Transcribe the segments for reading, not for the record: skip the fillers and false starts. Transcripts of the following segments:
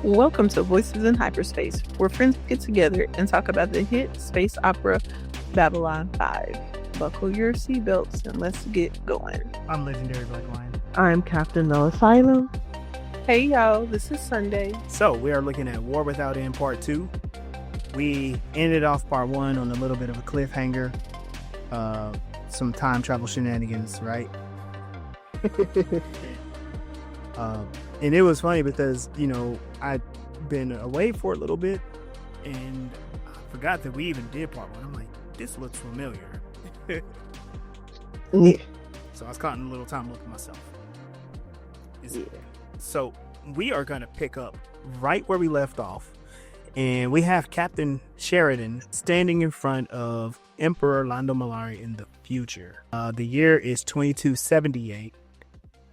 Welcome to Voices in Hyperspace, where friends get together and talk about the hit space opera Babylon 5. Buckle your seatbelts and let's get going. I'm Legendary Black Lion. I'm Captain No Asylum. Hey y'all, this is Sunday. So we are looking at War Without End Part 2. We ended off Part 1 on a little bit of a cliffhanger. Some time travel shenanigans, right? And it was funny because, I'd been away for a little bit and I forgot that we even did Part 1. I'm like, this looks familiar. Yeah. So I was caught in a little time look at myself. So we are going to pick up right where we left off. And we have Captain Sheridan standing in front of Emperor Londo in the future. The year is 2278.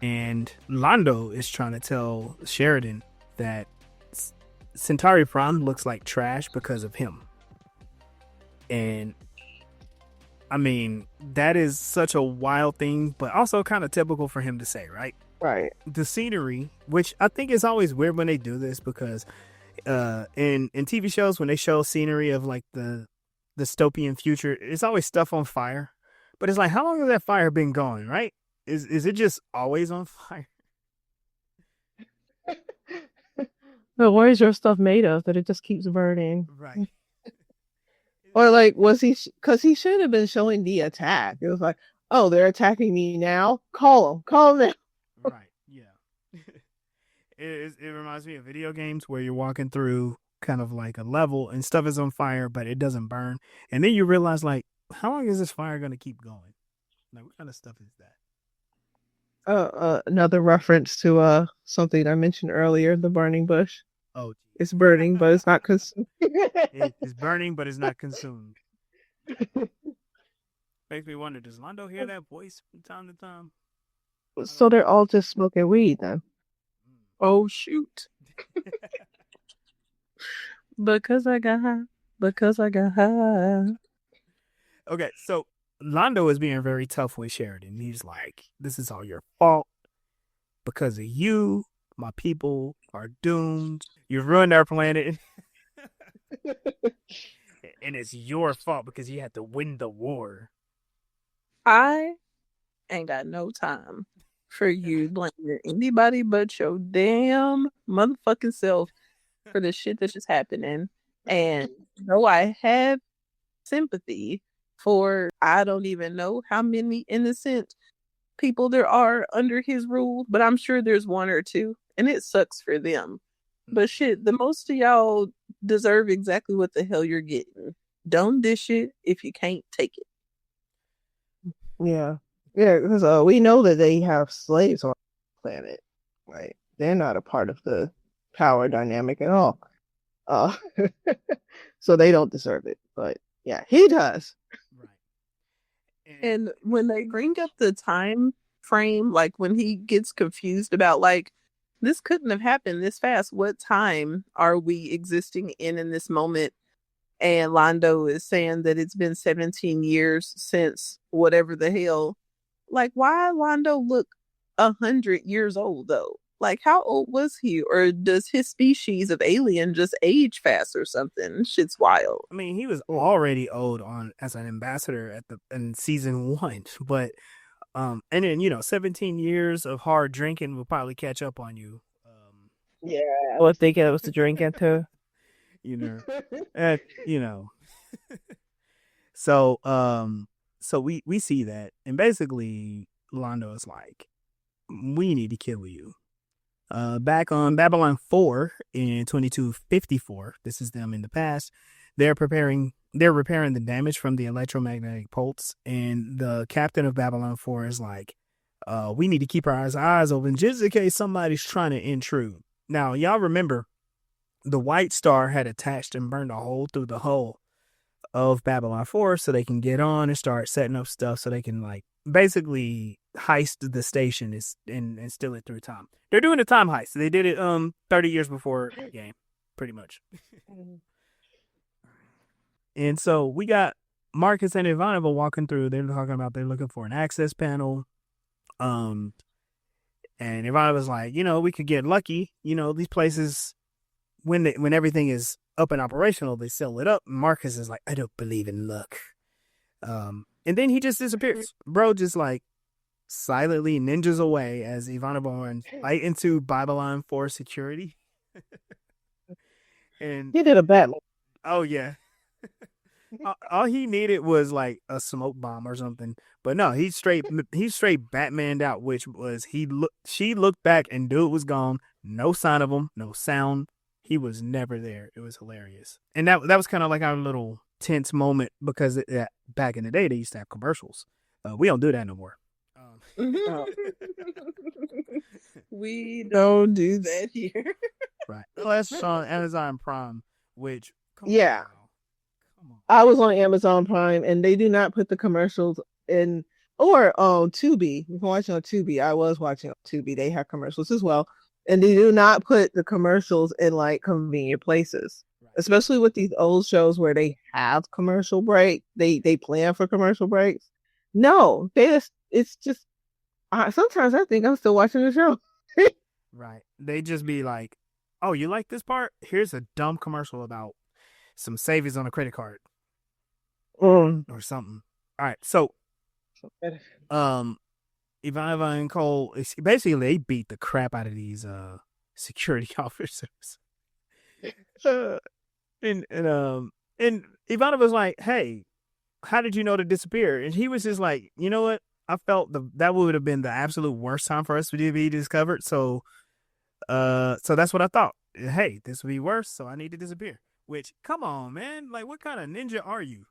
And Londo is trying to tell Sheridan that Centauri Prime looks like trash because of him. And I mean, that is such a wild thing, but also kind of typical for him to say, right? Right. The scenery, which I think is always weird when they do this, because in TV shows, when they show scenery of like the dystopian future, it's always stuff on fire. But it's like, how long has that fire been going, right? Is it just always on fire? But what is your stuff made of that it just keeps burning? Right. Or like, was he, because he should have been showing the attack. It was like, oh, they're attacking me now. Call them now. Right. Yeah. It reminds me of video games where you're walking through kind of like a level and stuff is on fire, but it doesn't burn. And then you realize, like, how long is this fire going to keep going? Like, what kind of stuff is that? Another reference to something I mentioned earlier, the burning bush. Oh, it's burning, but it's not consumed. It's burning, but it's not consumed. Makes me wonder, does Londo hear that voice from time to time? So they're all just smoking weed then? Oh shoot. Because I got high. Okay, so Londo is being very tough with Sheridan. He's like, this is all your fault. Because of you, my people are doomed. You've ruined our planet. And it's your fault because you had to win the war. I ain't got no time for you blaming anybody but your damn motherfucking self for the shit that's just happening. And though I have sympathy for I don't even know how many innocent people there are under his rule, but I'm sure there's one or two, and it sucks for them. But shit, the most of y'all deserve exactly what the hell you're getting. Don't dish it if you can't take it. Yeah, because we know that they have slaves on the planet, right? They're not a part of the power dynamic at all. So they don't deserve it. But yeah, he does. Right. And when they bring up the time frame, like when he gets confused about like, this couldn't have happened this fast. What time are we existing in this moment? And Londo is saying that it's been 17 years since whatever the hell. Like, why Londo look 100 years old though? Like, how old was he? Or does his species of alien just age fast or something? Shit's wild. I mean, he was already old as an ambassador in season 1, but and then 17 years of hard drinking will probably catch up on you. Yeah, I was thinking it was the drinking too. So we see that, and basically Londo is like, we need to kill you. Back on Babylon 4 in 2254, this is them in the past, they're repairing the damage from the electromagnetic pulse, and the captain of Babylon 4 is like, we need to keep our eyes open just in case somebody's trying to intrude. Now, y'all remember, the White Star had attached and burned a hole through the hull of Babylon 4 so they can get on and start setting up stuff so they can, like, basically heist the station and steal it through time. They're doing a time heist. They did it 30 years before the game, pretty much. And so we got Marcus and Ivanova walking through. They're talking about they're looking for an access panel. And Ivanova was like, we could get lucky. These places when everything is up and operational, they seal it up. Marcus is like, I don't believe in luck. And then he just disappears. Bro just like silently ninjas away as Ivanova runs right into Babylon 4 security. And He did a bad. oh yeah. All he needed was like a smoke bomb or something, but no, he straight Batmaned out. Which was she looked back and dude was gone, no sign of him, no sound. He was never there. It was hilarious, and that was kind of like our little tense moment because back in the day they used to have commercials. We don't do that no more. We don't do that here. Right, unless it's on Amazon Prime, which Yeah. I was on Amazon Prime, and they do not put the commercials in, or on Tubi. You can watch it on Tubi. I was watching on Tubi. They have commercials as well, and they do not put the commercials in like convenient places, especially with these old shows where they have commercial break. They plan for commercial breaks. No, it's just. Sometimes I think I'm still watching the show. Right. They just be like, "Oh, you like this part? Here's a dumb commercial about some savings on a credit card or something." All right, so Ivanova and Cole basically they beat the crap out of these security officers. And Ivanova's like, "Hey, how did you know to disappear?" And he was just like, "You know what? I felt that would have been the absolute worst time for us to be discovered. So that's what I thought. Hey, this would be worse, so I need to disappear." Which, come on, man. Like, what kind of ninja are you?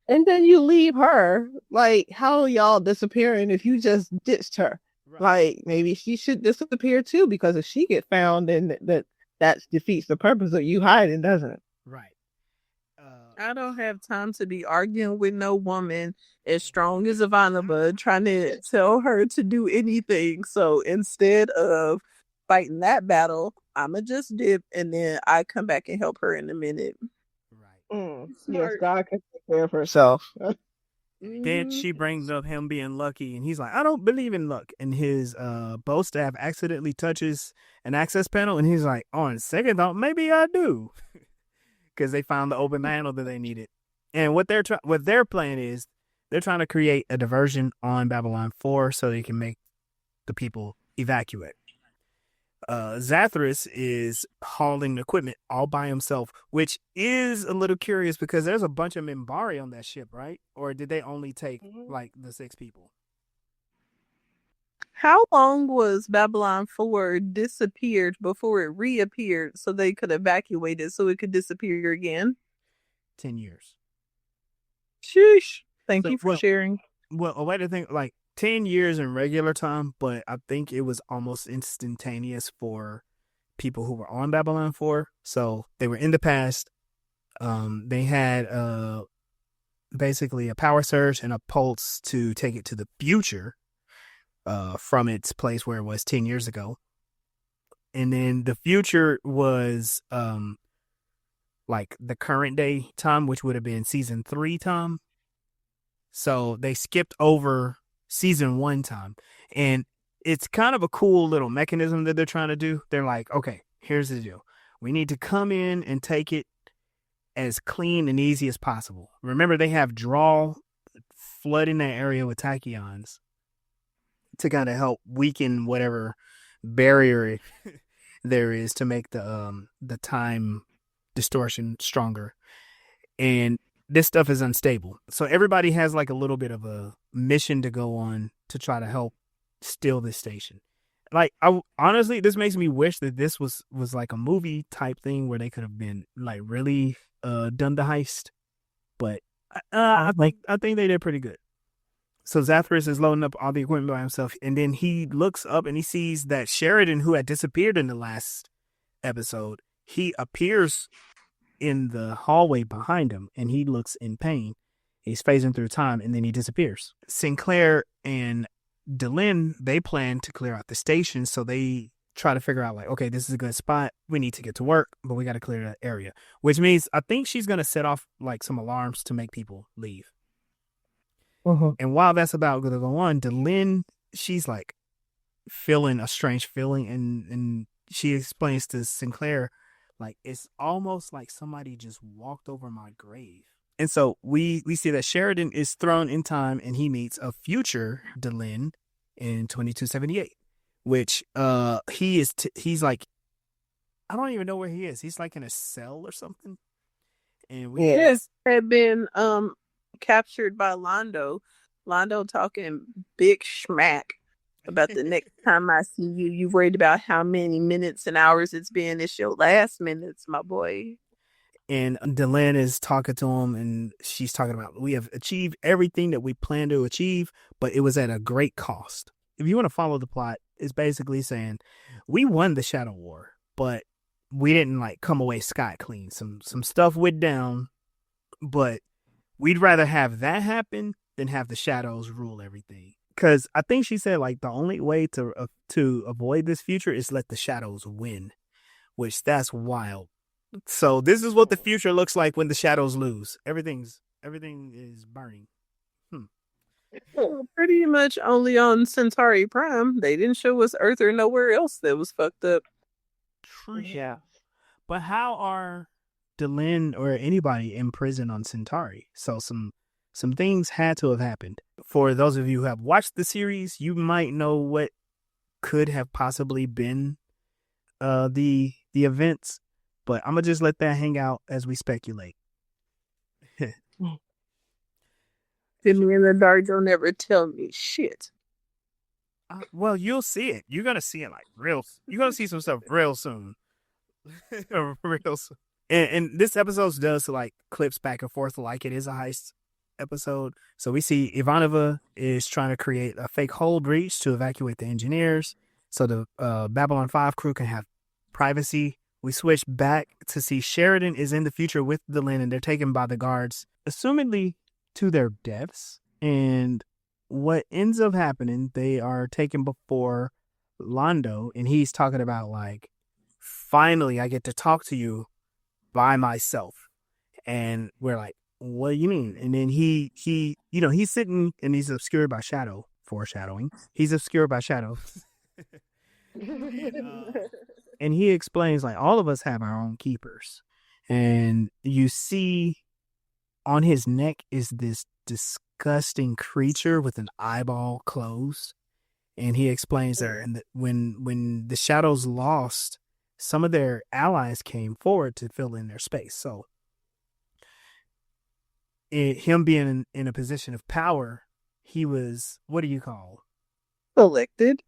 And then you leave her. Like, how y'all disappearing if you just ditched her? Right. Like, maybe she should disappear too, because if she get found, then that defeats the purpose of you hiding, doesn't it? Right. I don't have time to be arguing with no woman as strong as Ivanova trying to tell her to do anything. So instead of fighting that battle, I'ma just dip and then I come back and help her in a minute. Right. Yes, God can take care of herself. Then she brings up him being lucky, and he's like, I don't believe in luck. And his bow staff accidentally touches an access panel, and he's like, on second thought, maybe I do. Because they found the open panel that they needed. And what their plan is, they're trying to create a diversion on Babylon 4 so they can make the people evacuate. Zathras is hauling equipment all by himself, which is a little curious because there's a bunch of Minbari on that ship, right? Or did they only take like the 6 people? How long was Babylon 4 disappeared before it reappeared so they could evacuate it so it could disappear again? 10 years. Sheesh. Thank you for sharing. Well, a way to think, like 10 years in regular time, but I think it was almost instantaneous for people who were on Babylon 4. So they were in the past. They had basically a power surge and a pulse to take it to the future. From its place where it was 10 years ago. And then the future was like the current day time, which would have been season 3 time. So they skipped over season 1 time. And it's kind of a cool little mechanism that they're trying to do. They're like, okay, here's the deal. We need to come in and take it as clean and easy as possible. Remember, they have draw flooding that area with tachyons to kind of help weaken whatever barrier there is to make the time distortion stronger. And this stuff is unstable. So everybody has like a little bit of a mission to go on to try to help steal this station. Like, honestly, this makes me wish that this was like a movie type thing where they could have been like really done the heist. But I think they did pretty good. So Zathras is loading up all the equipment by himself, and then he looks up and he sees that Sheridan, who had disappeared in the last episode, he appears in the hallway behind him, and he looks in pain. He's phasing through time, and then he disappears. Sinclair and Delin, they plan to clear out the station, so they try to figure out, like, okay, this is a good spot. We need to get to work, but we got to clear that area, which means I think she's going to set off, like, some alarms to make people leave. And while that's about to go on, Delin, she's like feeling a strange feeling, and she explains to Sinclair, like, it's almost like somebody just walked over my grave. And so we see that Sheridan is thrown in time, and he meets a future Delenn in 2278, which he's like, I don't even know where he is. He's like in a cell or something. And yes, had been captured by Londo. Londo talking big schmack about the next time I see you. You worried about how many minutes and hours it's been. It's your last minutes, my boy. And Delenn is talking to him, and she's talking about, we have achieved everything that we planned to achieve, but it was at a great cost. If you want to follow the plot, it's basically saying we won the Shadow War, but we didn't like come away scot clean. Some stuff went down, but we'd rather have that happen than have the shadows rule everything. Because I think she said like the only way to avoid this future is let the shadows win, which that's wild. So this is what the future looks like when the shadows lose. Everything is burning. Well, pretty much only on Centauri Prime. They didn't show us Earth or nowhere else that was fucked up. Yeah. But how are Delenn or anybody in prison on Centauri? So some things had to have happened. For those of you who have watched the series, you might know what could have possibly been the events. But I'm going to just let that hang out as we speculate. Hit me in the dark, don't ever tell me shit. Well, you'll see it. You're going to see it like real. You're going to see some stuff real soon. Real soon. And this episode does like clips back and forth like it is a heist episode. So we see Ivanova is trying to create a fake hull breach to evacuate the engineers so the Babylon 5 crew can have privacy. We switch back to see Sheridan is in the future with Delenn, and they're taken by the guards, assumedly to their deaths. And what ends up happening, they are taken before Londo, and he's talking about like, finally I get to talk to you by myself. And we're like, what do you mean? And then he he's sitting and he's obscured by shadow, foreshadowing. He's obscured by shadow. And he explains like all of us have our own keepers. And you see on his neck is this disgusting creature with an eyeball closed. And he explains there, and when the shadows lost, some of their allies came forward to fill in their space. So him being in a position of power, he was, what do you call? Elected?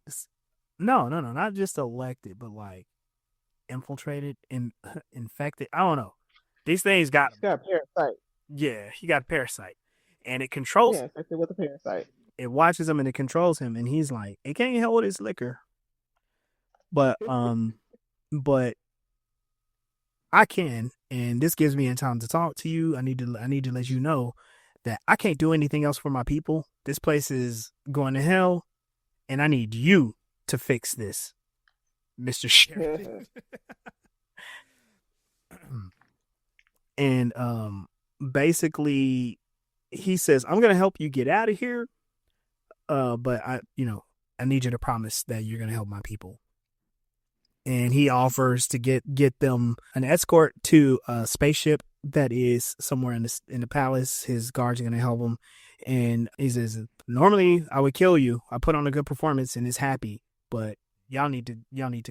No, not just elected, but like infiltrated and infected. I don't know. These things got him. He's got a parasite. Yeah, he got a parasite. And it controls him. Yeah, infected with a parasite. It watches him and it controls him, and he's like, it can't hold his liquor. But I can, and this gives me a time to talk to you. I need to let you know that I can't do anything else for my people. This place is going to hell, and I need you to fix this, Mr. Sheridan. And basically he says, I'm gonna help you get out of here, but I need you to promise that you're gonna help my people. And he offers to get them an escort to a spaceship that is somewhere in the palace. His guards are gonna help him, and he says, normally I would kill you. I put on a good performance and is happy, but y'all need to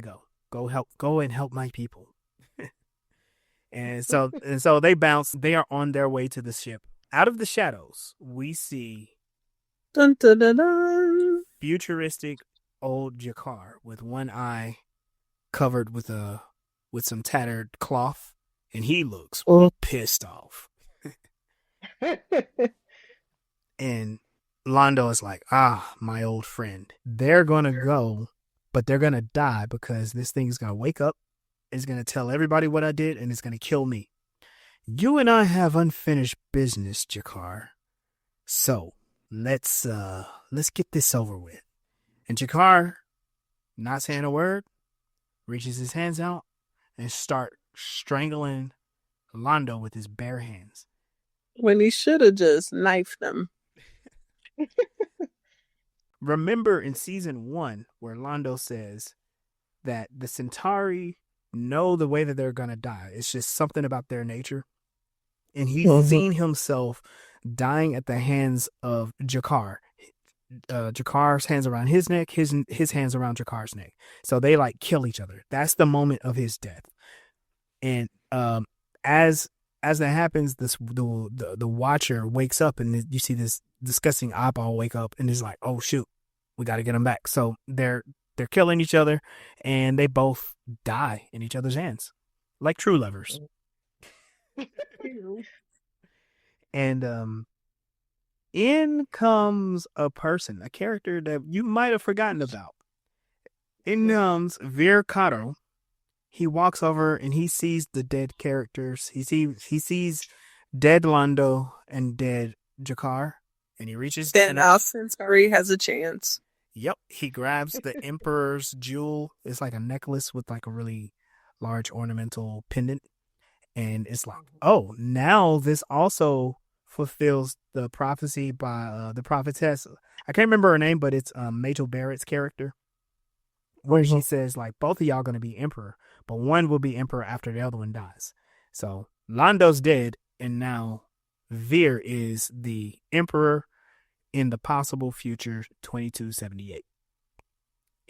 go and help my people. And so they bounce. They are on their way to the ship. Out of the shadows, we see dun, dun, dun, dun. Futuristic old Jakar with one eye covered with some tattered cloth, and he looks pissed off. And Londo is like, my old friend. They're gonna go, but they're gonna die because this thing's gonna wake up. It's gonna tell everybody what I did, and it's gonna kill me. You and I have unfinished business, Jakar. So let's get this over with. And Jakar, not saying a word, reaches his hands out and start strangling Londo with his bare hands. When he should have just knifed them. Remember in season 1 where Londo says, that the Centauri know the way that they're going to die. It's just something about their nature. And he's seen himself dying at the hands of Jakar. Jakar's hands around his neck, his hands around Jakar's neck. So they like kill each other. That's the moment of his death. And as that happens, the watcher wakes up, and you see this disgusting eyeball wake up, and is like, "Oh shoot, we got to get him back." So they're killing each other, and they both die in each other's hands, like true lovers. And in comes a person, a character that you might have forgotten about. In comes Vir Caro. He walks over and he sees the dead characters. He sees dead Londo and dead Jakar, and he reaches. Then our Centauri has a chance. Yep, he grabs the Emperor's jewel. It's like a necklace with like a really large ornamental pendant, and it's like, oh, now this also fulfills the prophecy by the prophetess. I can't remember her name, but it's Majel Barrett's character, where she says like, both of y'all going to be emperor, but one will be emperor after the other one dies. So Londo's dead, and now Vir is the emperor in the possible future 2278.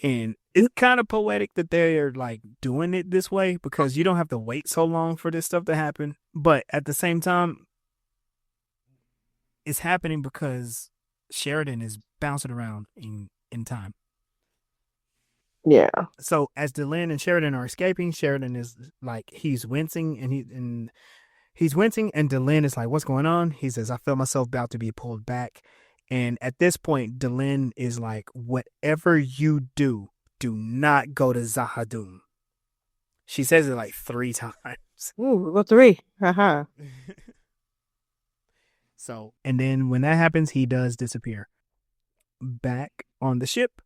And it's kind of poetic that they're like doing it this way, because you don't have to wait so long for this stuff to happen. But at the same time, it's happening because Sheridan is bouncing around in time. Yeah. So as Delenn and Sheridan are escaping, Sheridan is like, he's wincing, and he's wincing, and Delenn is like, "What's going on?" He says, "I feel myself about to be pulled back." And at this point, Delenn is like, "Whatever you do, do not go to Zahadum." She says it like 3 times. Ooh, well, 3. Haha. So, and then when that happens, he does disappear. Back on the ship,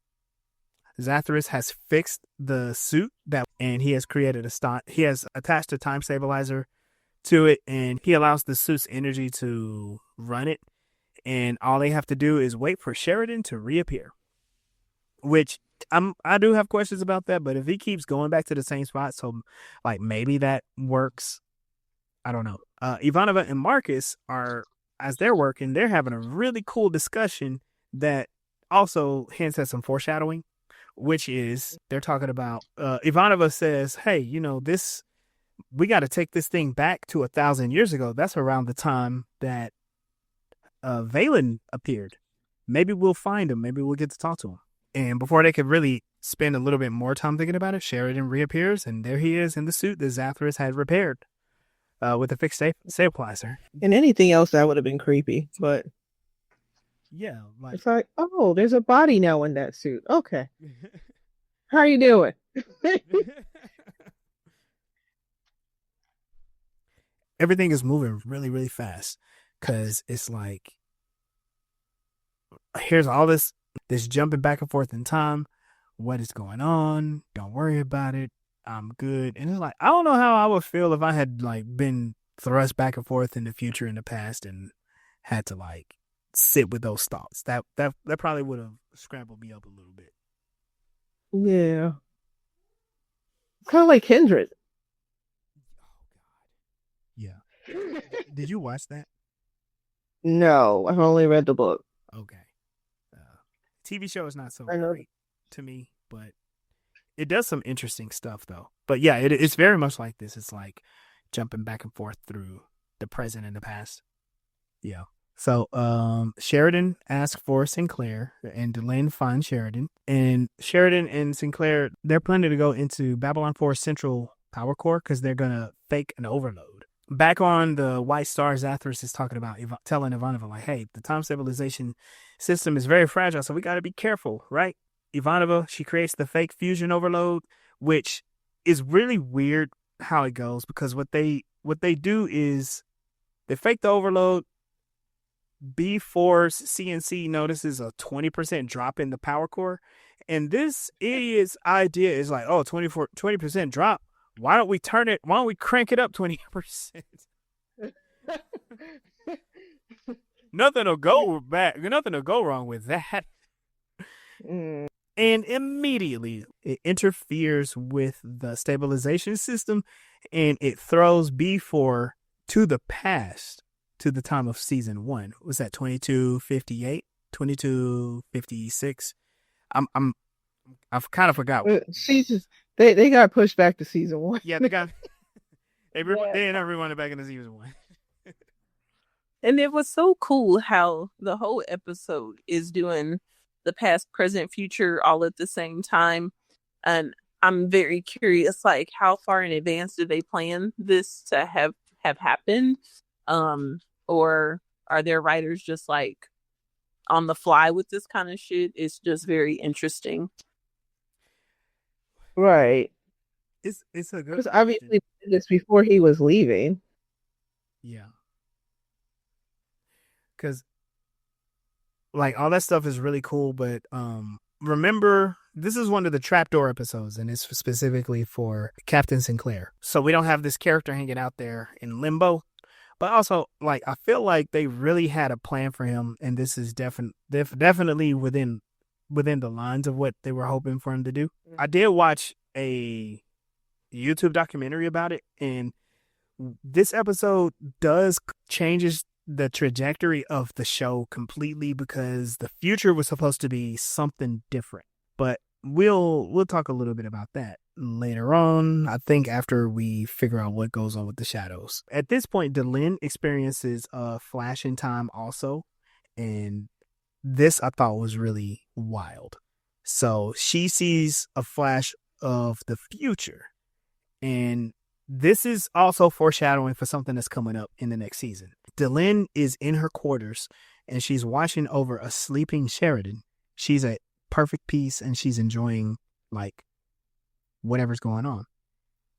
Zathras has fixed the suit and he has created he has attached a time stabilizer to it, and he allows the suit's energy to run it. And all they have to do is wait for Sheridan to reappear, which I do have questions about that. But if he keeps going back to the same spot, so like maybe that works. I don't know. Ivanova and Marcus as they're working, they're having a really cool discussion that also hints at some foreshadowing, which is they're talking about Ivanova says, "Hey, we got to take this thing back to 1,000 years ago. That's around the time that Valen appeared. Maybe we'll find him. Maybe we'll get to talk to him." And before they could really spend a little bit more time thinking about it, Sheridan reappears, and there he is in the suit that Zathras had repaired with a fixed stabilizer. And anything else that would have been creepy, but yeah, it's like, oh, there's a body now in that suit. Okay, how are you doing? Everything is moving really, really fast, because it's like, here's all this jumping back and forth in time. What is going on? Don't worry about it. I'm good. And it's like, I don't know how I would feel if I had like been thrust back and forth in the future and the past and had to like sit with those thoughts. That probably would have scrambled me up a little bit. Yeah. Kind of like Kindred. Yeah. Did you watch that? No, I've only read the book. Okay. TV show is not so great to me, but it does some interesting stuff though. But yeah, it's very much like this. It's like jumping back and forth through the present and the past. Yeah. So Sheridan asks for Sinclair, and Delenn finds Sheridan. And Sheridan and Sinclair, they're planning to go into Babylon 4's central power core because they're going to fake an overload. Back on the White Star, Zathras is talking about telling Ivanova, like, "Hey, the time stabilization system is very fragile, so we got to be careful, right?" Ivanova, she creates the fake fusion overload, which is really weird how it goes, because what they do is they fake the overload. B4's CNC notices a 20% drop in the power core, and this idiot's idea is like, oh, 20% drop. Why don't we crank it up 20%? Nothing will go wrong with that. And immediately it interferes with the stabilization system and it throws B4 to the past, to the time of season 1. Was that 2258, 2256? I've kind of forgot. Seasons they got pushed back to season 1. Yeah, they ended up rewinding back into season 1. And it was so cool how the whole episode is doing the past, present, future all at the same time. And I'm very curious, like, how far in advance do they plan this to have happened? Or are their writers just like on the fly with this kind of shit? It's just very interesting. Right. It's a good, because obviously this before he was leaving. Yeah. Because like all that stuff is really cool, but remember, this is one of the trapdoor episodes, and it's specifically for Captain Sinclair. So we don't have this character hanging out there in limbo, but also like I feel like they really had a plan for him, and this is definitely within the lines of what they were hoping for him to do. I did watch a YouTube documentary about it, and this episode changes the trajectory of the show completely because the future was supposed to be something different. But we'll talk a little bit about that later on, I think, after we figure out what goes on with the shadows. At this point, Delenn experiences a flash in time also, and this I thought was really wild. So she sees a flash of the future, and this is also foreshadowing for something that's coming up in the next season. Delenn is in her quarters and she's watching over a sleeping Sheridan. She's at perfect peace and she's enjoying like whatever's going on.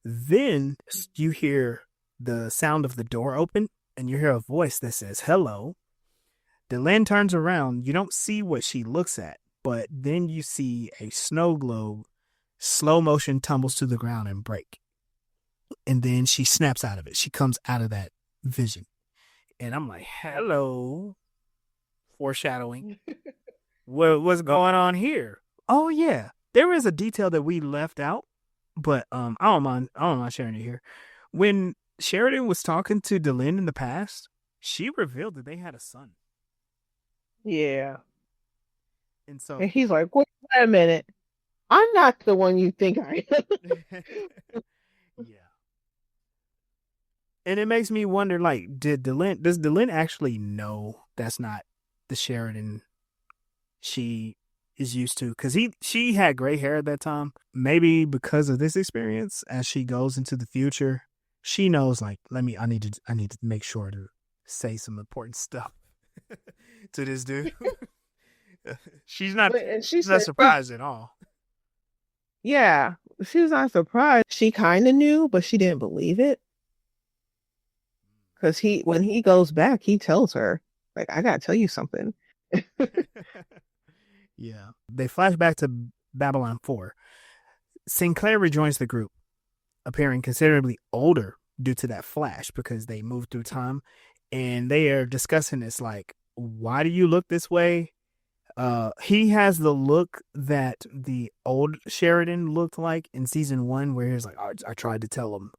Then you hear the sound of the door open and you hear a voice that says, "Hello." Delenn turns around. You don't see what she looks at, but then you see a snow globe slow motion tumbles to the ground and break. And then she snaps out of it. She comes out of that vision. And I'm like, hello. Foreshadowing. What's going on here? Oh, yeah. There is a detail that we left out, but I don't mind sharing it here. When Sheridan was talking to Delenn in the past, she revealed that they had a son. Yeah. And he's like, wait a minute. I'm not the one you think I am. Yeah. And it makes me wonder, like, does Delenn actually know that's not the Sheridan she is used to? Because she had gray hair at that time. Maybe because of this experience, as she goes into the future, she knows, like, I need to make sure to say some important stuff to this dude. She's not surprised at all. Yeah, she was not surprised. She kind of knew, but she didn't believe it. Because when he goes back, he tells her, like, I gotta tell you something. Yeah. They flash back to Babylon 4. Sinclair rejoins the group, appearing considerably older due to that flash because they moved through time. And they are discussing this, like, why do you look this way? He has the look that the old Sheridan looked like in season 1, where he's like, I tried to tell him.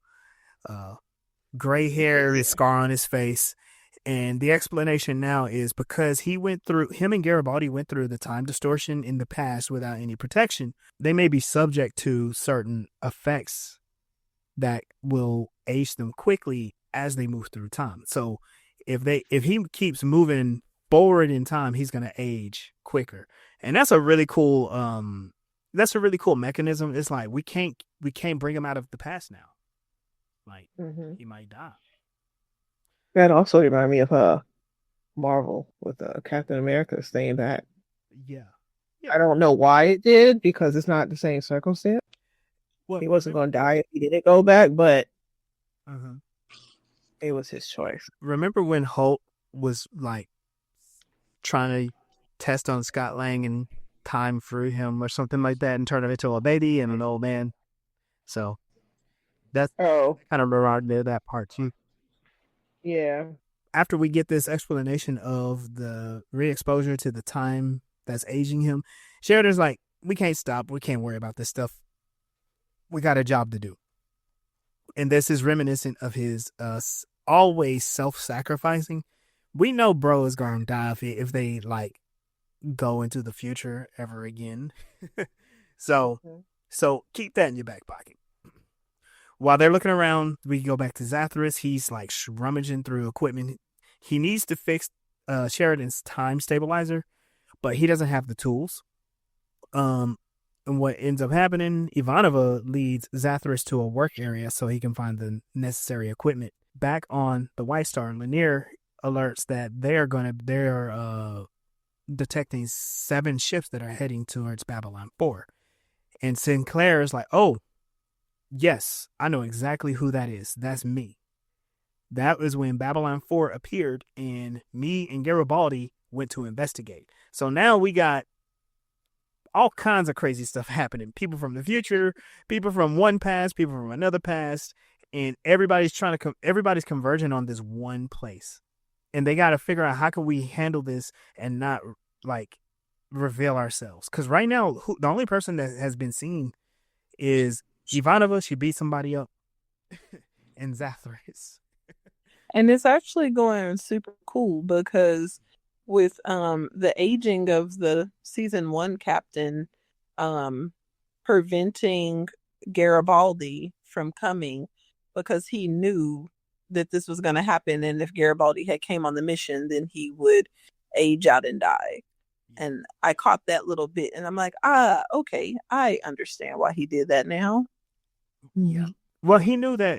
Gray hair, his scar on his face. And the explanation now is because him and Garibaldi went through the time distortion in the past without any protection. They may be subject to certain effects that will age them quickly as they move through time. So if he keeps moving forward in time, he's going to age quicker. And that's a really cool mechanism. It's like we can't bring him out of the past now. Like, he might die. That also reminded me of Marvel with Captain America staying back. Yeah. I don't know why it did, because it's not the same circumstance. He wasn't going to die if he didn't go back, but it was his choice. Remember when Hulk was like trying to test on Scott Lang and time through him or something like that and turn him into a baby and an old man? So that's kind of reminded that part too. Yeah. After we get this explanation of the re-exposure to the time that's aging him, Sheridan's like, we can't stop. We can't worry about this stuff. We got a job to do. And this is reminiscent of his always self-sacrificing. We know bro is going to die if they like go into the future ever again. So keep that in your back pocket. While they're looking around, we go back to Zathras. He's like rummaging through equipment. He needs to fix Sheridan's time stabilizer, but he doesn't have the tools. And what ends up happening, Ivanova leads Zathras to a work area so he can find the necessary equipment. Back on the White Star, Lanier alerts that they're detecting 7 ships that are heading towards Babylon 4. And Sinclair is like, oh, yes, I know exactly who that is. That's me. That was when Babylon 4 appeared, and me and Garibaldi went to investigate. So now we got all kinds of crazy stuff happening. People from the future, people from one past, people from another past, and everybody's everybody's converging on this one place. And they got to figure out how can we handle this and not like reveal ourselves. Because right now, the only person that has been seen is Ivanova. She beat somebody up, and Zathras. And it's actually going super cool because with the aging of the season 1 captain preventing Garibaldi from coming because he knew that this was going to happen, and if Garibaldi had came on the mission, then he would age out and die. And I caught that little bit, and I'm like, okay, I understand why he did that now. Yeah. Well, he knew that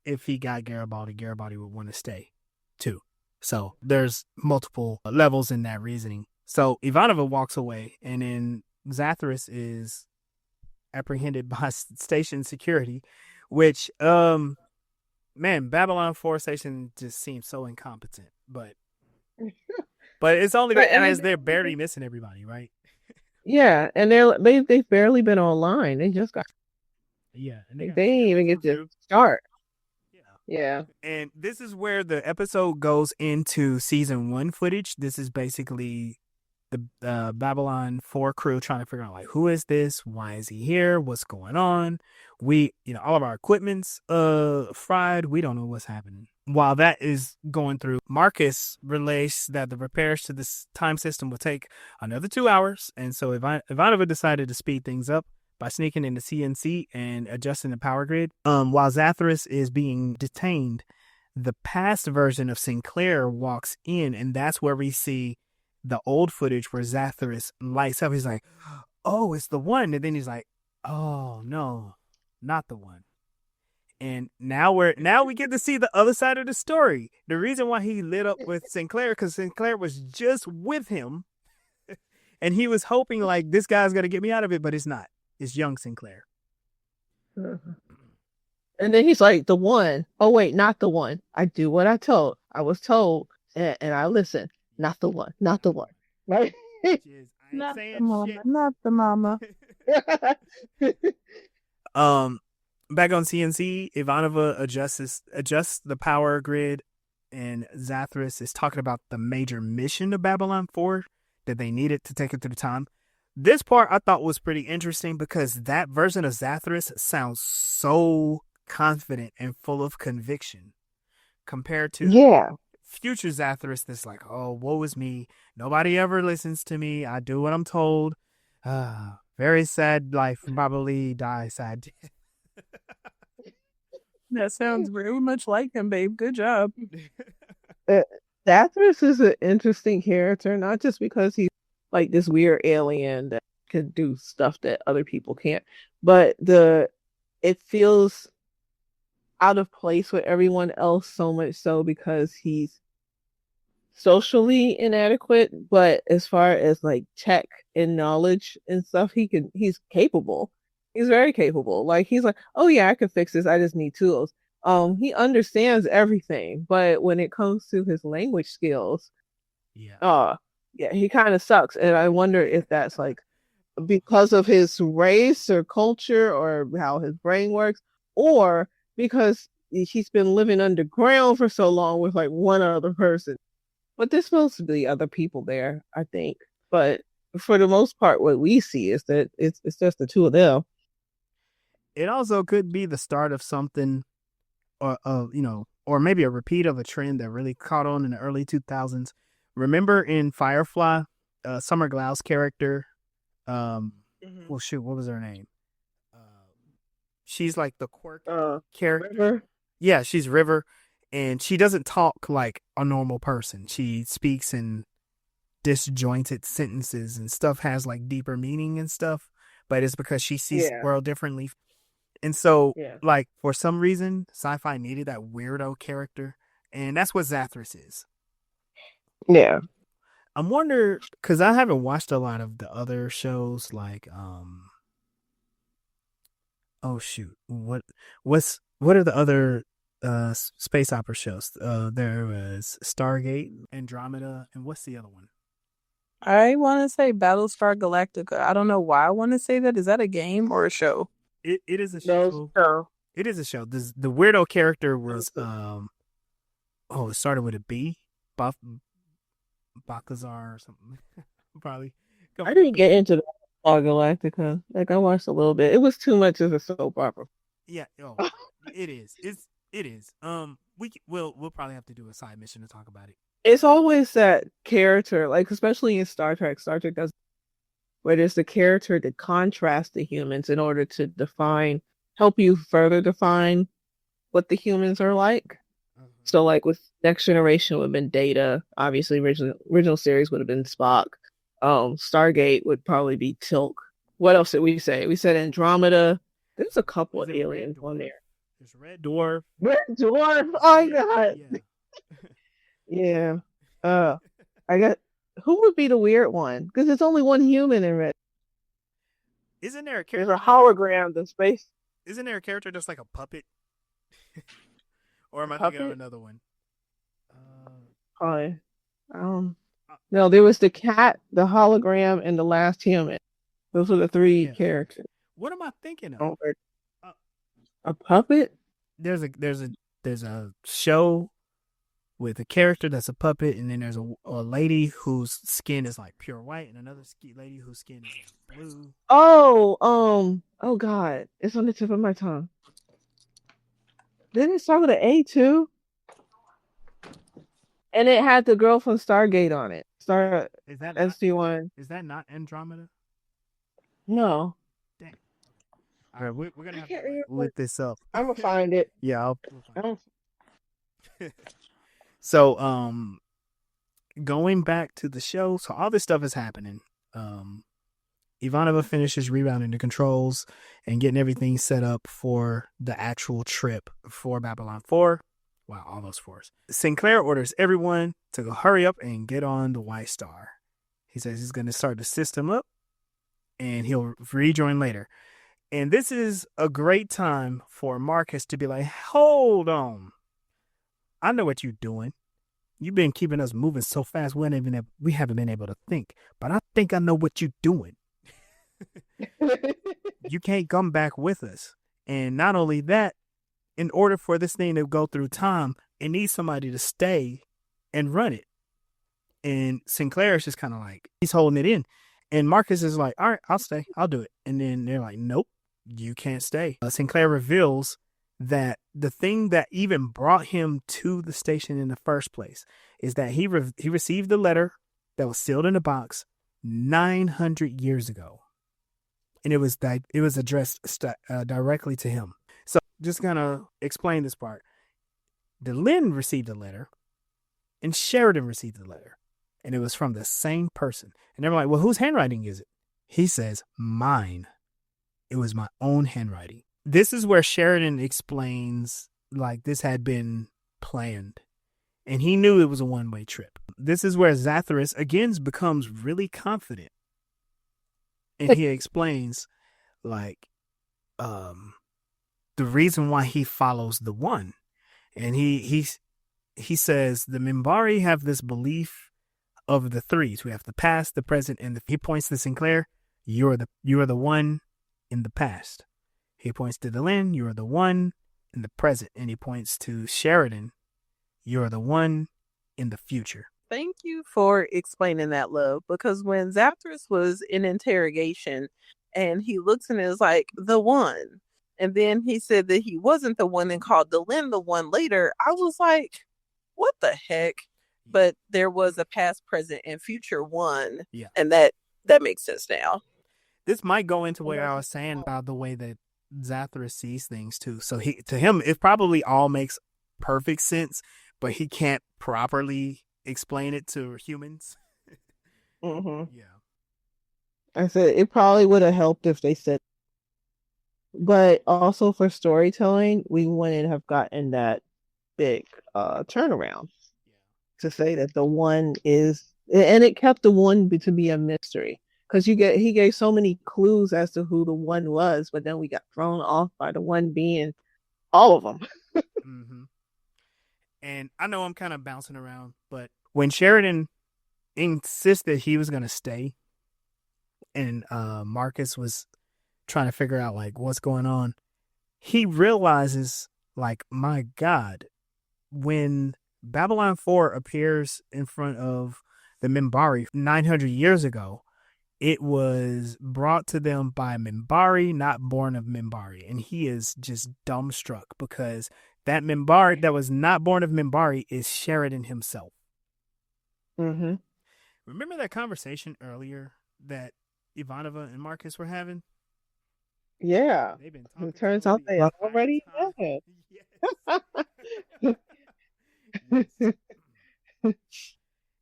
if he got Garibaldi would want to stay too. So there's multiple levels in that reasoning. So Ivanova walks away, and then Zathras is apprehended by station security, which, man, Babylon 4 station just seems so incompetent. But it's only because they're barely missing everybody, right? Yeah, and they've barely been online. They just got. Yeah, and they didn't even get to start. Yeah. And this is where the episode goes into season 1 footage. This is basically the Babylon 4 crew trying to figure out, like, who is this? Why is he here? What's going on? All of our equipment's fried. We don't know what's happening. While that is going through, Marcus relays that the repairs to this time system will take another 2 hours. And so Ivanova decided to speed things up by sneaking into CNC and adjusting the power grid. While Zathras is being detained, the past version of Sinclair walks in, and that's where we see the old footage where Zathras lights up. He's like, oh, it's the one. And then he's like, oh, no, not the one. And now we get to see the other side of the story. The reason why he lit up with Sinclair, because Sinclair was just with him, and he was hoping, like, this guy's going to get me out of it, but it's not. It's young Sinclair. And then he's like, the one. Oh, wait, not the one. I do what I was told, and I listen. Not the one. Not the one. Right? Not the mama. Not the mama. Back on CNC, Ivanova adjusts the power grid, and Zathras is talking about the major mission of Babylon 4 that they needed to take it through the time. This part I thought was pretty interesting because that version of Zathras sounds so confident and full of conviction compared to future Zathras that's like, oh, woe is me. Nobody ever listens to me. I do what I'm told. Very sad life. Probably die sad death. That sounds very much like him, babe. Good job. Zathras is an interesting character, not just because he's like this weird alien that can do stuff that other people can't, but it feels out of place with everyone else, so much so because he's socially inadequate, but as far as like tech and knowledge and stuff, he's capable. He's very capable. Like, he's like, oh yeah, I can fix this. I just need tools. He understands everything, but when it comes to his language skills, he kind of sucks. And I wonder if that's like because of his race or culture or how his brain works, or because he's been living underground for so long with like one other person. But there's supposed to be other people there, I think. But for the most part, what we see is that it's just the two of them. It also could be the start of something, or or maybe a repeat of a trend that really caught on in the early 2000s. Remember in Firefly, Summer Glau's character, well, shoot, what was her name? She's like the quirk character. River? Yeah, she's River, and she doesn't talk like a normal person. She speaks in disjointed sentences, and stuff has like deeper meaning and stuff, but it's because she sees the world differently. And so, like, for some reason, sci-fi needed that weirdo character, and that's what Zathras is. Yeah. I'm wondering, because I haven't watched a lot of the other shows, like, oh shoot, what are the other space opera shows? There was Stargate, Andromeda, and what's the other one? I want to say Battlestar Galactica. I don't know why I want to say that. Is that a game or a show? It is a show. No. It is a show. The weirdo character was it started with a B, Bakazar or something. Probably. I didn't get into Battlestar Galactica. Like, I watched a little bit. It was too much as a soap opera. Yeah. It is. It is. We'll probably have to do a side mission to talk about it. It's always that character, like especially in Star Trek. Star Trek does where there's the character to contrast the humans in order to help you further define what the humans are like. Mm-hmm. So, like with Next Generation would have been Data. Obviously, original series would have been Spock. Stargate would probably be Tilk. What else did we say? We said Andromeda. There's a couple of aliens on there. There's Red Dwarf. Red Dwarf. Oh my god. Yeah. I got. Who would be the weird one? Because there's only one human in Red. Isn't there a character? There's a hologram in space. Isn't there a character that's like a puppet? Or am I thinking of another one? No, there was the cat, the hologram, and the last human. Those are the three characters. What am I thinking of? A puppet? There's a show with a character that's a puppet, and then there's a lady whose skin is like pure white, and another lady whose skin is like blue. Oh God, it's on the tip of my tongue. Didn't it start with an A too? And it had the girl from Stargate on it. Is that SG1? Is that not Andromeda? No. Dang. All right, we're gonna have to look this up. I'm gonna find it. Yeah, we'll find it. So, going back to the show, so all this stuff is happening. Ivanova finishes rerouting the controls and getting everything set up for the actual trip for Babylon 4. Wow, all those fours. Sinclair orders everyone to go hurry up and get on the White Star. He says he's going to start the system up and he'll rejoin later. And this is a great time for Marcus to be like, hold on. I know what you're doing. You've been keeping us moving so fast we haven't been able to think. But I think I know what you're doing. You can't come back with us. And not only that, in order for this thing to go through time, it needs somebody to stay and run it. And Sinclair is just kind of like, he's holding it in. And Marcus is like, all right, I'll stay. I'll do it. And then they're like, nope, you can't stay. Sinclair reveals that the thing that even brought him to the station in the first place is that he received the letter that was sealed in a box 900 years ago. And it was addressed directly to him. So just gonna explain this part. Delenn received a letter and Sheridan received the letter. And it was from the same person. And they were like, well, whose handwriting is it? He says, mine. It was my own handwriting. This is where Sheridan explains like this had been planned. And he knew it was a one-way trip. This is where Zathras again becomes really confident. And he explains like the reason why he follows the one. And he says the Minbari have this belief of the threes. We have the past, the present, and he points to Sinclair. You are the one in the past. He points to Delenn. You are the one in the present. And he points to Sheridan. You are the one in the future. Thank you for explaining that, love, because when Zathras was in interrogation and he looks and is like, the one, and then he said that he wasn't the one and called Delenn the one later, I was like, what the heck? But there was a past, present, and future one, Yeah. and that makes sense now. This might go into what I was saying about the way that Zathras sees things too. So to him, it probably all makes perfect sense, but he can't properly explain it to humans. Mm-hmm. Yeah. I said it probably would have helped if they said, but also for storytelling, we wouldn't have gotten that big turnaround to say that the one is, and it kept the one to be a mystery because he gave so many clues as to who the one was, but then we got thrown off by the one being all of them. Mm-hmm. And I know I'm kind of bouncing around, but when Sheridan insisted he was going to stay and Marcus was trying to figure out like what's going on, he realizes like, my God, when Babylon 4 appears in front of the Minbari 900 years ago, it was brought to them by Minbari, not born of Minbari. And he is just dumbstruck because that Minbari that was not born of Minbari is Sheridan himself. Mm-hmm. Remember that conversation earlier that Ivanova and Marcus were having? Yeah. They've been talking. It turns out they already have it. Yes.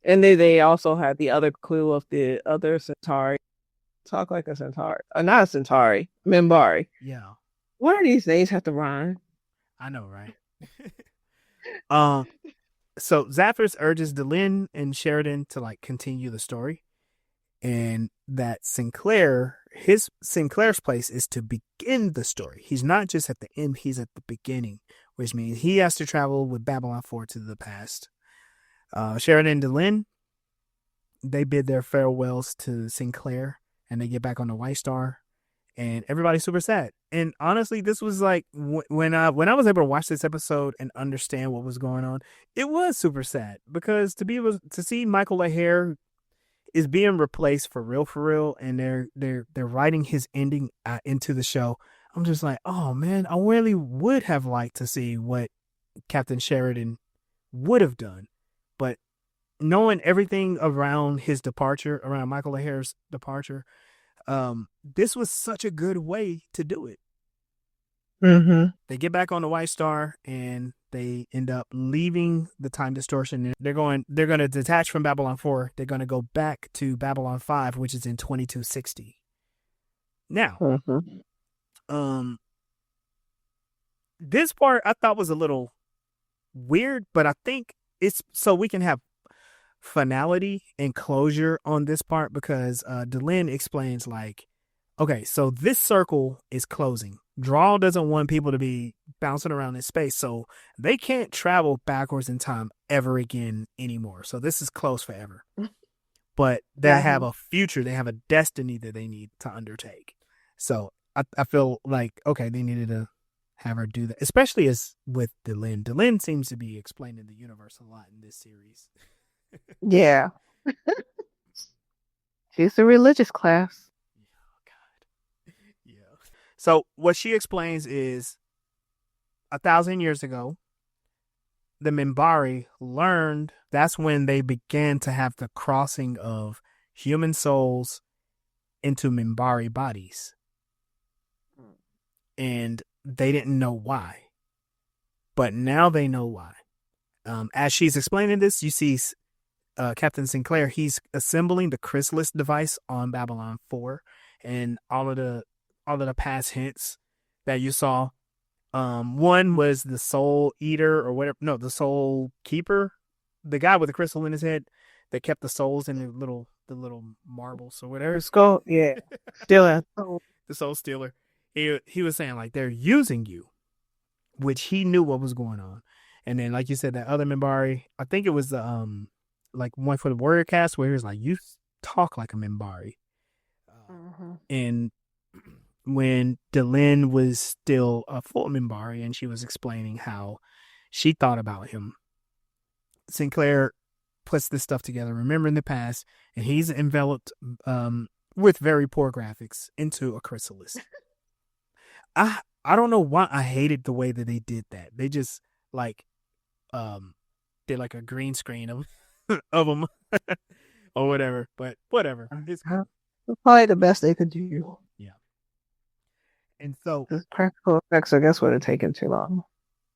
And they also had the other clue of the other Centauri. Talk like a Centauri. Not a Centauri. Minbari. Yeah. What are these names have to rhyme? I know, right? So Zathras urges Delenn and Sheridan to like continue the story, and that Sinclair's place is to begin the story. He's not just at the end; he's at the beginning, which means he has to travel with Babylon 4 to the past. Sheridan and Delenn, they bid their farewells to Sinclair, and they get back on the White Star, and everybody's super sad. And honestly, this was like when I was able to watch this episode and understand what was going on, it was super sad because to be able to see Michael LaHare is being replaced for real, and they're writing his ending into the show. I'm just like, oh man, I really would have liked to see what Captain Sheridan would have done, but knowing everything around his departure, around Michael LaHare's departure, this was such a good way to do it. Mm-hmm. They get back on the White Star and they end up leaving the time distortion. They're going to detach from Babylon 4. They're going to go back to Babylon 5, which is in 2260. Now, this part I thought was a little weird, but I think it's so we can have finality and closure on this part because Delenn explains like, okay, so this circle is closing. Draw doesn't want people to be bouncing around in space, so they can't travel backwards in time ever again anymore. So this is closed forever. But they have a future, they have a destiny that they need to undertake. So I feel like, okay, they needed to have her do that, especially as with Delenn. Delenn seems to be explaining the universe a lot in this series. Yeah. She's a religious class. So what she explains is 1,000 years ago, the Minbari learned that's when they began to have the crossing of human souls into Minbari bodies. And they didn't know why. But now they know why. As she's explaining this, you see Captain Sinclair, he's assembling the chrysalis device on Babylon 4 and all of the past hints that you saw. One was the soul eater or whatever. No, the soul keeper, the guy with the crystal in his head that kept the souls in the little marbles or whatever. Skull, yeah, stealer. The soul stealer. He was saying like they're using you, which he knew what was going on. And then, like you said, that other Minbari, I think it was the like one for the warrior cast where he was like, you talk like a Minbari. And when Delenn was still a full Minbari and she was explaining how she thought about him, Sinclair puts this stuff together, remembering the past, and he's enveloped with very poor graphics into a chrysalis. I don't know why I hated the way that they did that. They just like did like a green screen of of them or whatever. But whatever, it's cool. Probably the best they could do. Yeah. And so the practical effects, I guess, would have taken too long.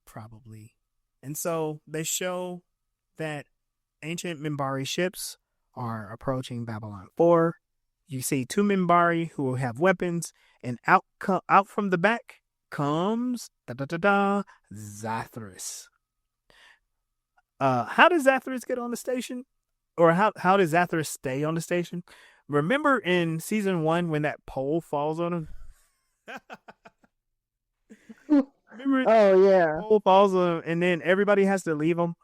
Probably. And so they show that ancient Minbari ships are approaching Babylon 4. You see 2 Minbari who have weapons, and out from the back comes Zathras. How does Zathras get on the station? Or how does Zathras stay on the station? Remember in season 1 when that pole falls on him? Remember, yeah. pole falls on him, and then everybody has to leave him.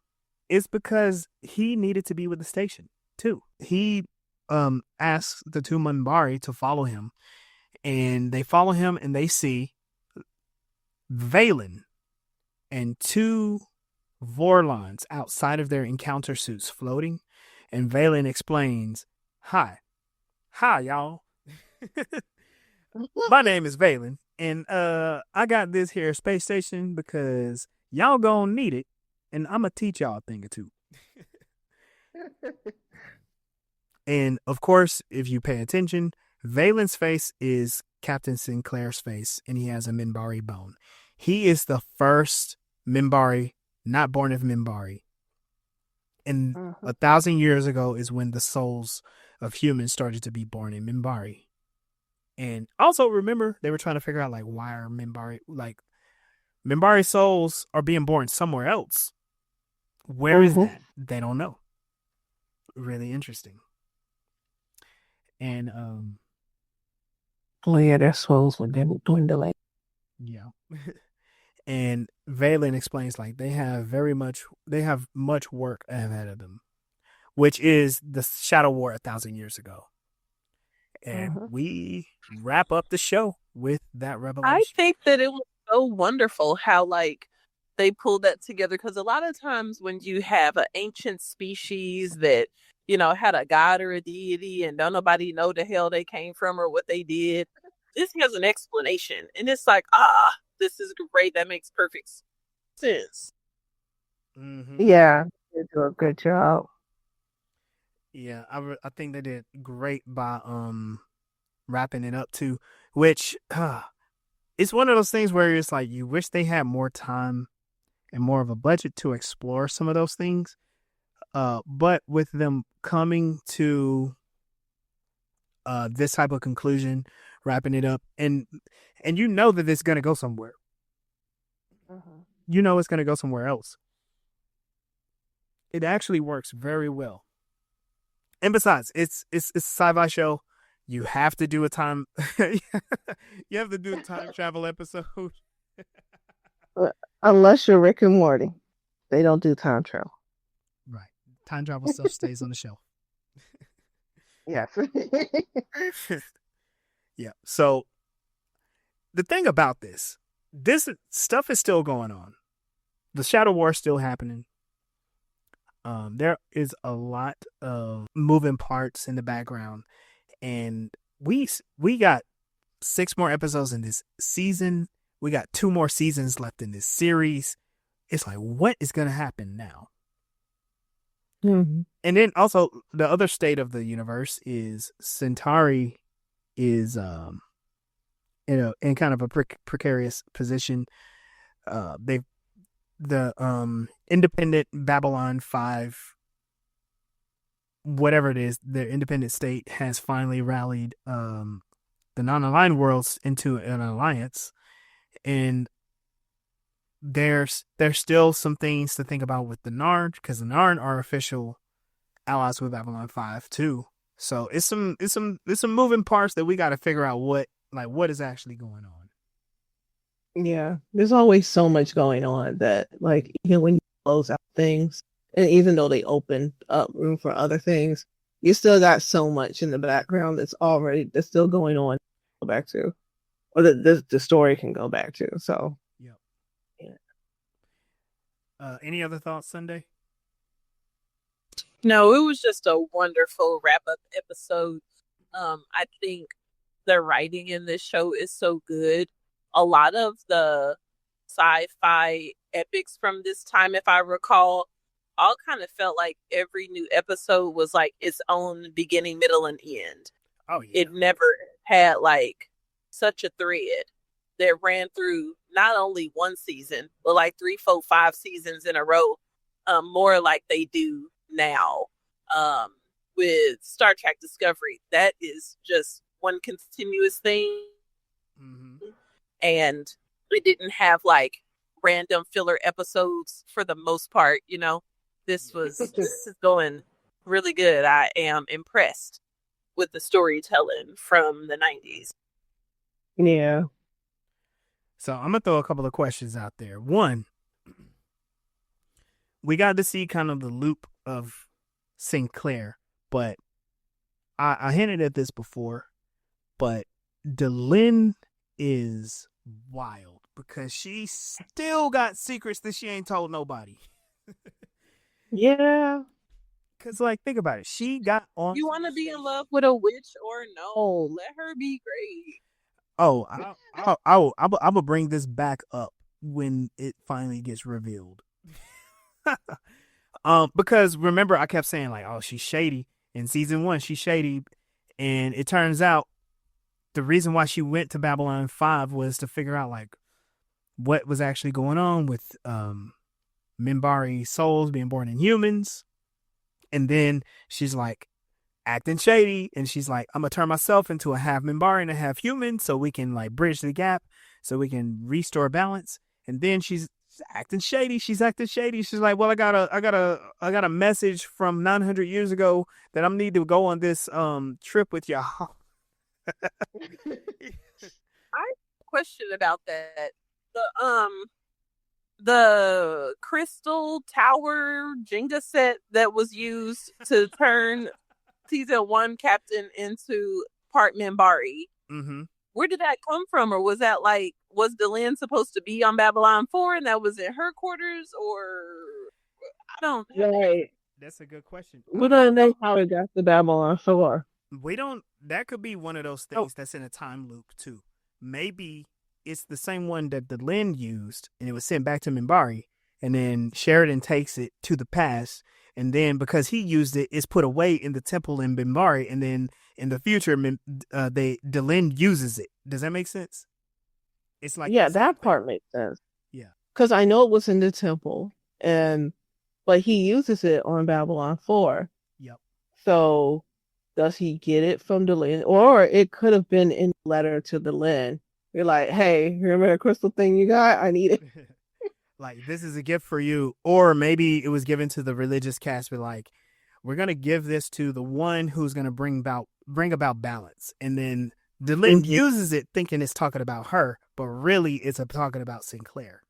It's because he needed to be with the station too. He asks the 2 Minbari to follow him, and they follow him, and they see Valen and 2 Vorlons outside of their encounter suits floating, and Valen explains, Hi y'all. My name is Valen, and I got this here space station because y'all gonna need it, and I'm gonna teach y'all a thing or two. And of course, if you pay attention, Valen's face is Captain Sinclair's face, and he has a Minbari bone. He is the first Minbari not born of Minbari. And 1,000 years ago is when the souls of humans started to be born in Minbari. And also remember, they were trying to figure out, like, why are Minbari souls are being born somewhere else. Where is that? They don't know. Really interesting. And well, yeah, their souls were dwindling. Yeah. And Valen explains, like, they have much work ahead of them, which is the Shadow War 1,000 years ago. And we wrap up the show with that revelation. I think that it was so wonderful how, like, they pulled that together, because a lot of times when you have an ancient species that, you know, had a god or a deity and don't nobody know the hell they came from or what they did, this has an explanation, and it's like, this is great. That makes perfect sense. Yeah, they do a good job. Yeah, I think they did great by wrapping it up too, which it's one of those things where it's like you wish they had more time and more of a budget to explore some of those things. But with them coming to this type of conclusion, wrapping it up, and you know that it's going to go somewhere. You know it's going to go somewhere else. It actually works very well. And besides, it's a sci-fi show. You have to do a time. You have to do a time travel episode. Unless you're Rick and Morty, they don't do time travel. Right, time travel stuff stays on the shelf. Yes. Yeah. So the thing about this stuff is still going on. The Shadow War is still happening. There is a lot of moving parts in the background, and we got 6 more episodes in this season. We got 2 more seasons left in this series. It's like, what is going to happen now? And then also the other state of the universe is Centauri is in kind of a precarious position. The independent Babylon 5, whatever it is, their independent state has finally rallied the non-aligned worlds into an alliance, and there's still some things to think about with the Narn, because the Narn are official allies with Babylon 5 too. So it's some moving parts that we got to figure out what is actually going on. Yeah, there's always so much going on that, like, even when you close out things, and even though they open up room for other things, you still got so much in the background that's still going on. Go back to, or the story can go back to. So, yep. Yeah. Any other thoughts, Sunday? No, it was just a wonderful wrap up episode. I think the writing in this show is so good. A lot of the sci-fi epics from this time, if I recall, all kind of felt like every new episode was like its own beginning, middle, and end. Oh yeah. It never had like such a thread that ran through not only one season, but like 3, 4, 5 seasons in a row, more like they do now. Um, with Star Trek Discovery, that is just one continuous thing. Mm-hmm. And it didn't have like random filler episodes for the most part, you know. This is going really good. I am impressed with the storytelling from the 90s. Yeah. So I'm gonna throw a couple of questions out there. One, we got to see kind of the loop of Sinclair, but I hinted at this before, but Delenn is wild because she still got secrets that she ain't told nobody. Yeah. Cause like, think about it. She got on. You want to be in love with a witch or no? Let her be great. Oh, I'm gonna bring this back up when it finally gets revealed. Because remember, I kept saying like, oh, she's shady in season 1. She's shady, and it turns out the reason why she went to Babylon 5 was to figure out like what was actually going on with Minbari souls being born in humans. And then she's like acting shady, and she's like, I'm gonna turn myself into a half Minbari and a half human so we can like bridge the gap, so we can restore balance. And then she's acting shady. She's like, well, I got a message from 900 years ago that I need to go on this trip with y'all. I question about that. The crystal tower Jenga set that was used to turn season 1 captain into part Minbari. Mm-hmm. Where did that come from? Or was that like, was Delenn supposed to be on Babylon 4 and that was in her quarters? Or I don't know. Right. That's a good question. We don't know how it got to Babylon 4. We don't. That could be one of those things that's in a time loop too. Maybe it's the same one that Delenn used, and it was sent back to Minbari, and then Sheridan takes it to the past, and then because he used it, it's put away in the temple in Minbari, and then in the future, Delenn uses it. Does that make sense? It's like, yeah, that part makes sense. Yeah, because I know it was in the temple, but he uses it on Babylon 4. Yep. So does he get it from Delenn, or it could have been in the letter to Delenn? You're like, hey, remember the crystal thing you got? I need it. Like, this is a gift for you. Or maybe it was given to the religious caste, but like, we're going to give this to the one who's going to bring about balance. And then Delenn uses it thinking it's talking about her, but really it's talking about Sinclair.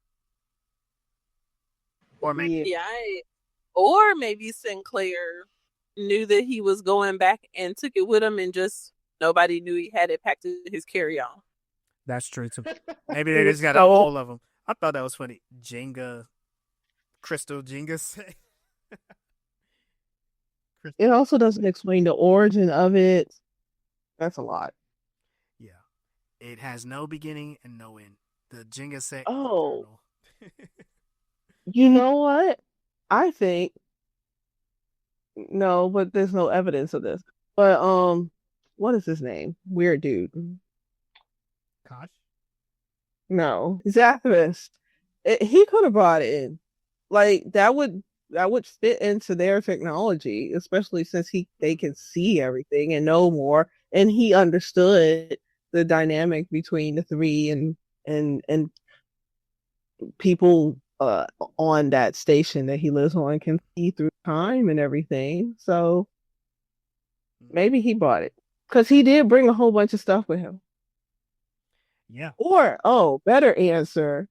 Or maybe, or maybe Sinclair knew that he was going back and took it with him, and just nobody knew he had it packed in his carry-on. That's true too. Maybe they just got all of them. I thought that was funny. Crystal Jenga set. It also doesn't explain the origin of it. That's a lot. Yeah. It has no beginning and no end. The Jenga set. Oh. You know what? I think no, but there's no evidence of this. But what is his name? Weird dude. Kosh? No, Zathras. He could have brought it in. Like that would fit into their technology, especially since they can see everything and know more, and he understood the dynamic between the three and people on that station that he lives on can see through time and everything. So maybe he brought it because he did bring a whole bunch of stuff with him. Yeah. Or better answer.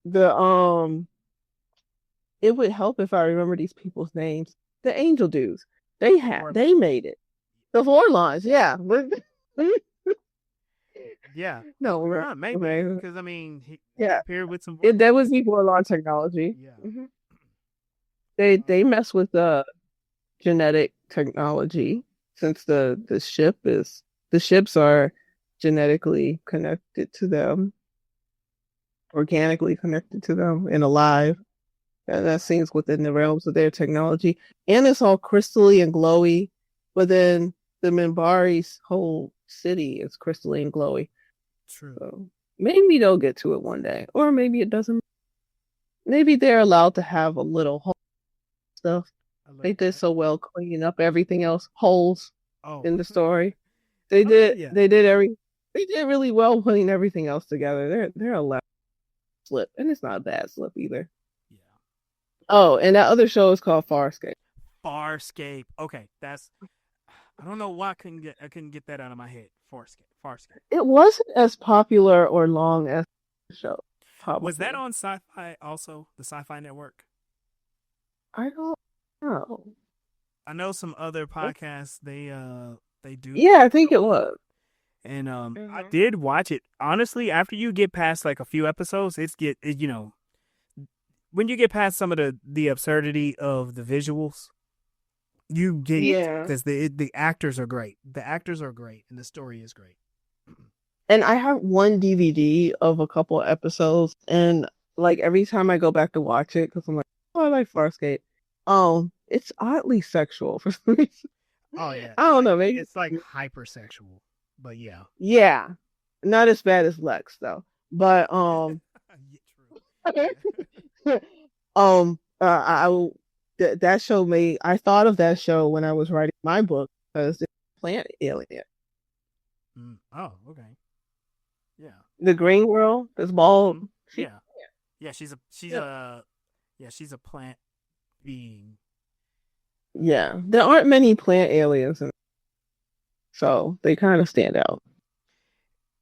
It would help if I remember these people's names. The angel dudes. They made it. The Vorlons, yeah. Yeah. No, maybe because I mean, he appeared with some. That was the Vorlon technology. Yeah. Mm-hmm. They mess with genetic technology, since the ships are genetically connected to them, organically connected to them, and alive. And that seems within the realms of their technology. And it's all crystally and glowy. But then the Minbari's whole city is crystally and glowy. True. So maybe they'll get to it one day. Or maybe it doesn't. Maybe they're allowed to have a little hole stuff. They did so well cleaning up everything else, holes in the story. They did really well putting everything else together. They're a left slip. And it's not a bad slip either. Oh, and that other show is called Farscape. Farscape. Okay, that's. I don't know why I couldn't get that out of my head. Farscape. It wasn't as popular or long as the show. Probably. Was that on Sci-Fi also? The Sci-Fi Network? I don't know. I know some other podcasts they do. Yeah, I think it was. And I did watch it. Honestly, after you get past like a few episodes, when you get past some of the absurdity of the visuals, you get because the actors are great. The actors are great, and the story is great. And I have one DVD of a couple of episodes, and like every time I go back to watch it, because I'm like, oh, I like Farscape. It's oddly sexual for some reason. Oh yeah, I don't know. Maybe it's like hypersexual, but yeah. Yeah, not as bad as Lex though. But that show I thought of that show when I was writing my book because it's Plant Alien. Oh, okay. Yeah. The Green Girl is bald. Yeah, she's a plant being. Yeah, there aren't many plant aliens, so they kind of stand out.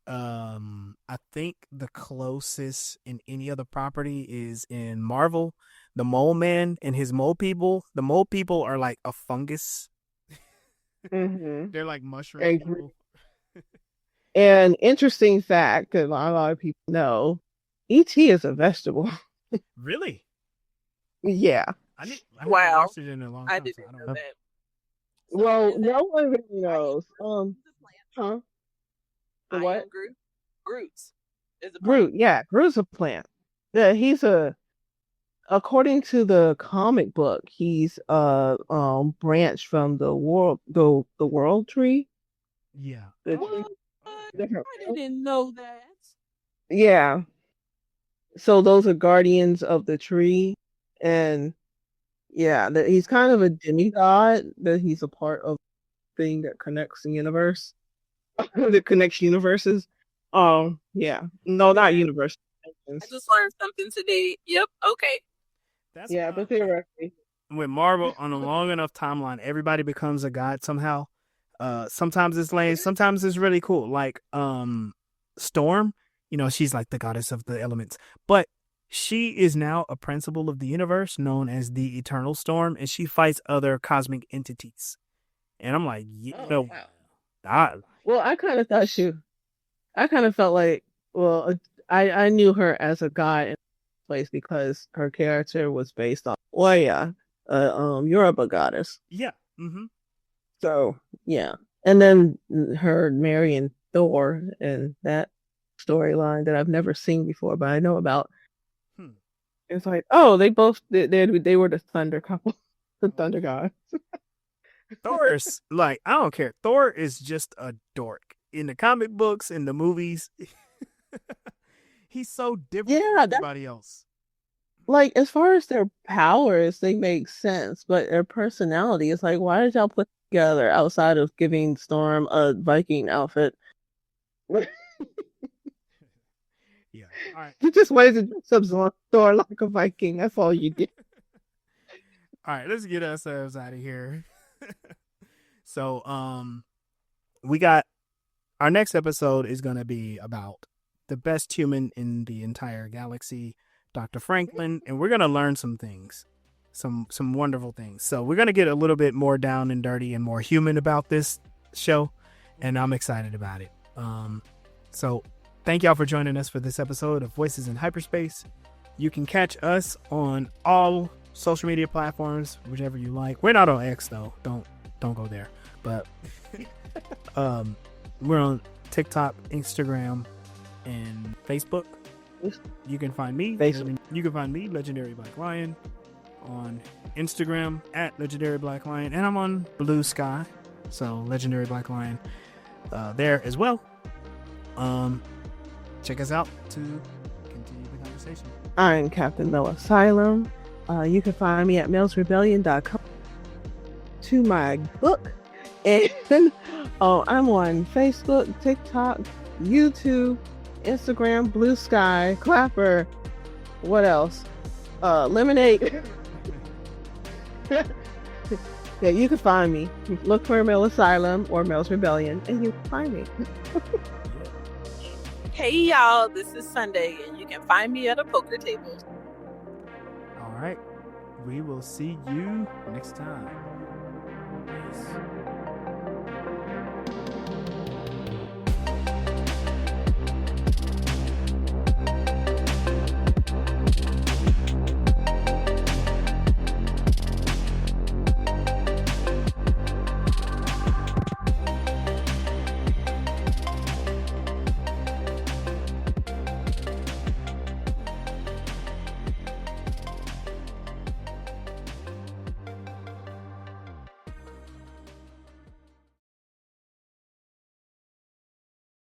I think the closest in any other property is in Marvel, the Mole Man and his mole people. The mole people are like a fungus. Mm-hmm. They're like mushroom people. And interesting fact that a lot of people know, E.T. is a vegetable. Really? Yeah. I haven't watched it in a long time. I didn't know that. Well, no one really knows. Huh? The what? Groot's is a plant. Groot, yeah, Groot's a plant. Yeah, according to the comic book, he's branched from the world tree. Yeah. I didn't know that. Yeah. So those are guardians of the tree, and yeah, he's kind of a demigod. That he's a part of the thing that connects the universe, that connects universes. Yeah, no, not universe. I just learned something today. Yep. Okay. But theoretically, with Marvel on a long enough timeline, everybody becomes a god somehow. Sometimes it's lame, sometimes it's really cool. Like Storm, she's like the goddess of the elements, but she is now a principle of the universe known as the Eternal Storm, and she fights other cosmic entities. And I'm like, wow. I kind of thought I kind of felt like, I knew her as a god in the place because her character was based on Oya, Yoruba goddess. Yeah. Mm-hmm. So, yeah. And then her marrying Thor and that storyline that I've never seen before, but I know about. It's like, oh, they were the thunder couple, the thunder gods. Thor's like, I don't care. Thor is just a dork in the comic books, in the movies. He's so different from everybody else. Like, as far as their powers, they make sense, but their personality is like, why did y'all put together outside of giving Storm a Viking outfit? Yeah. All right. You just wanted to dress up Thor like a Viking. That's all you did. All right, let's get ourselves out of here. So, we got our next episode is going to be about the best human in the entire galaxy, Dr. Franklin, and we're going to learn some things, some wonderful things. So we're going to get a little bit more down and dirty and more human about this show, and I'm excited about it. So thank y'all for joining us for this episode of Voices in Hyperspace. You can catch us on all social media platforms, whichever you like. We're not on X though. Don't go there. But we're on TikTok, Instagram, and Facebook. You can find me. You can find me, Legendary Black Lion, on Instagram at Legendary Black Lion, and I'm on Blue Sky, so Legendary Black Lion there as well. Check us out to continue the conversation. I'm Captain Mel Asylum. You can find me at mailsrebellion.com to my book, and I'm on Facebook, TikTok, YouTube, Instagram, Blue Sky, Clapper. What else? Lemonade. Yeah, you can find me. Look for Mel Asylum or Mel's Rebellion, and you can find me. Hey y'all, this is Sunday, and you can find me at a poker table. All right, we will see you next time. Peace.